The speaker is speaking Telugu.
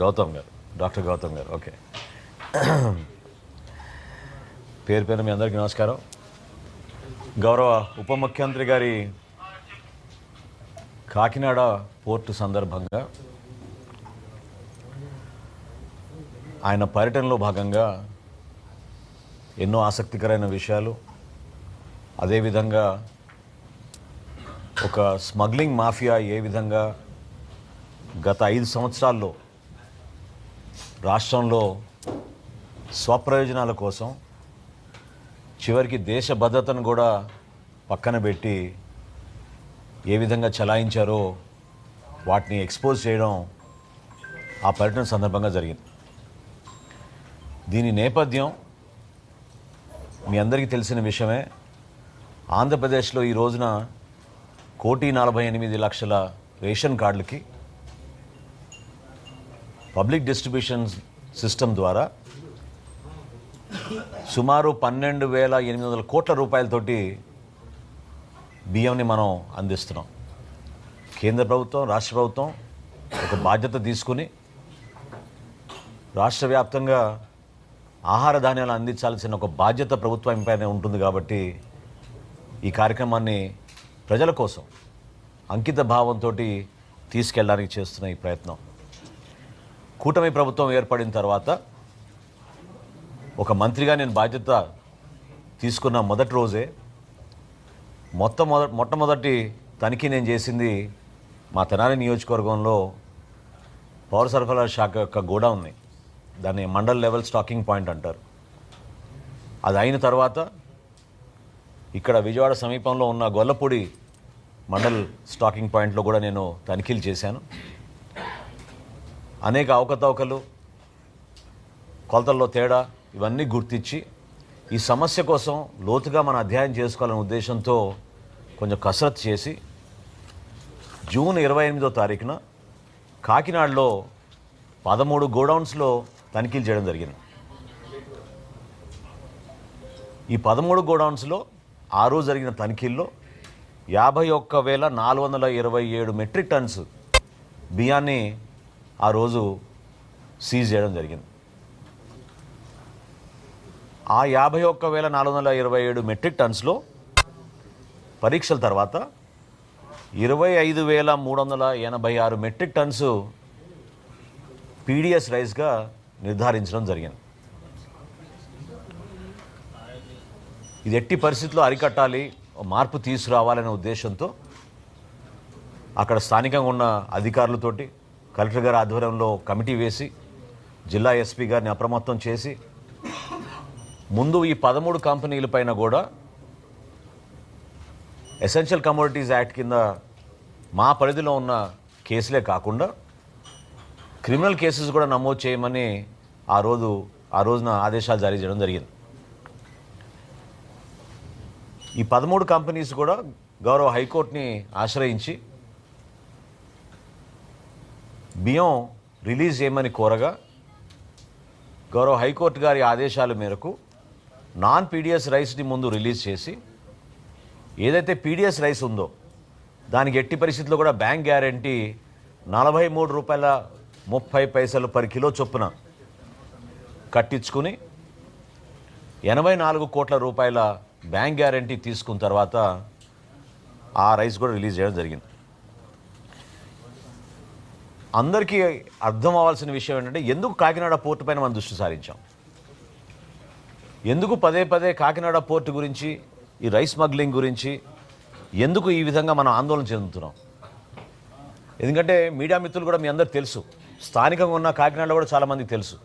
గౌతమ్ గారు, డాక్టర్ గౌతమ్ గారు. ఓకే, పేరు పేరు మీ అందరికీ నమస్కారం. గౌరవ ఉప ముఖ్యమంత్రి గారి కాకినాడ పోర్టు సందర్భంగా ఆయన పర్యటనలో భాగంగా ఎన్నో ఆసక్తికరమైన విషయాలు, అదేవిధంగా ఒక స్మగ్లింగ్ మాఫియా ఏ విధంగా గత 5 సంవత్సరాల్లో రాష్ట్రంలో స్వప్రయోజనాల కోసం చివరికి దేశ భద్రతను కూడా పక్కన పెట్టి ఏ విధంగా చలాయించారో వాటిని ఎక్స్పోజ్ చేయడం ఆ పర్యటన సందర్భంగా జరిగింది. దీని నేపథ్యం మీ అందరికీ తెలిసిన విషయమే. ఆంధ్రప్రదేశ్లో ఈ రోజున 1,48,00,000 రేషన్ కార్డులకి పబ్లిక్ డిస్ట్రిబ్యూషన్ సిస్టమ్ ద్వారా సుమారు 12,800 కోట్ల రూపాయలతోటి బియ్యంని మనం అందిస్తున్నాం. కేంద్ర ప్రభుత్వం, రాష్ట్ర ప్రభుత్వం ఒక బాధ్యత తీసుకుని రాష్ట్ర వ్యాప్తంగా ఆహార ధాన్యాలు అందించాల్సిన ఒక బాధ్యత ప్రభుత్వం పైన ఉంటుంది. కాబట్టి ఈ కార్యక్రమాన్ని ప్రజల కోసం అంకిత భావంతో తీసుకెళ్ళడానికి చేస్తున్న ఈ ప్రయత్నం కూటమి ప్రభుత్వం ఏర్పడిన తర్వాత ఒక మంత్రిగా నేను బాధ్యత తీసుకున్న మొదటి రోజే మొట్టమొదటి తనిఖీ నేను చేసింది మా తెనాలి నియోజకవర్గంలో పౌర సరఫరాల శాఖ యొక్క గోడౌన్ని, దాన్ని మండల్ లెవెల్ స్టాకింగ్ పాయింట్ అంటారు. అది అయిన తర్వాత ఇక్కడ విజయవాడ సమీపంలో ఉన్న గొల్లపూడి మండల్ స్టాకింగ్ పాయింట్లో కూడా నేను తనిఖీలు చేశాను. అనేక అవకతవకలు, కొలతల్లో తేడా ఇవన్నీ గుర్తించి ఈ సమస్య కోసం లోతుగా మనం అధ్యయనం చేసుకోవాలనే ఉద్దేశంతో కొంచెం కసరత్తు చేసి జూన్ 28వ తారీఖున కాకినాడలో 13 గోడౌన్స్లో తనిఖీలు చేయడం జరిగింది. ఈ 13 గోడౌన్స్లో ఆ రోజు జరిగిన తనిఖీల్లో 51,427 మెట్రిక్ టన్స్ బియ్యాన్ని ఆ రోజు సీజ్ చేయడం జరిగింది. ఆ 51,427 మెట్రిక్ టన్స్లో పరీక్షల తర్వాత 25,386 మెట్రిక్ టన్స్ పీడిఎస్ రైస్గా నిర్ధారించడం జరిగింది. ఇది ఎట్టి పరిస్థితుల్లో అరికట్టాలి, మార్పు తీసుకురావాలనే ఉద్దేశంతో అక్కడ స్థానికంగా ఉన్న అధికారులతోటి కలెక్టర్ గారి ఆధ్వర్యంలో కమిటీ వేసి జిల్లా ఎస్పీ గారిని అప్రమత్తం చేసి ముందు ఈ 13 కంపెనీల పైన కూడా ఎసెన్షియల్ కమోడిటీస్ యాక్ట్ కింద మా పరిధిలో ఉన్న కేసులే కాకుండా క్రిమినల్ కేసెస్ కూడా నమోదు చేయమని ఆ రోజున ఆదేశాలు జారీ చేయడం జరిగింది. ఈ 13 కంపెనీస్ కూడా గౌరవ హైకోర్టుని ఆశ్రయించి బియ్యం రిలీజ్ చేయమని కోరగా గౌరవ హైకోర్టు గారి ఆదేశాల మేరకు నాన్ పీడిఎస్ రైస్ని ముందు రిలీజ్ చేసి ఏదైతే పీడిఎస్ రైస్ ఉందో దానికి ఎట్టి పరిస్థితుల్లో కూడా బ్యాంక్ గ్యారంటీ 43 రూపాయల 30 పైసలు పర్ కిలో చొప్పున కట్టించుకుని 84 కోట్ల రూపాయల బ్యాంక్ గ్యారంటీ తీసుకున్న తర్వాత ఆ రైస్ కూడా రిలీజ్ చేయడం జరిగింది. అందరికీ అర్థం అవ్వాల్సిన విషయం ఏంటంటే ఎందుకు కాకినాడ పోర్టు పైన మనం దృష్టి సారించాం, ఎందుకు పదే పదే కాకినాడ పోర్టు గురించి, ఈ రైస్ స్మగ్లింగ్ గురించి ఎందుకు ఈ విధంగా మనం ఆందోళన చెందుతున్నాం. ఎందుకంటే మీడియా మిత్రులు కూడా మీ అందరికీ తెలుసు, స్థానికంగా ఉన్న కాకినాడలో కూడా చాలామందికి తెలుసు.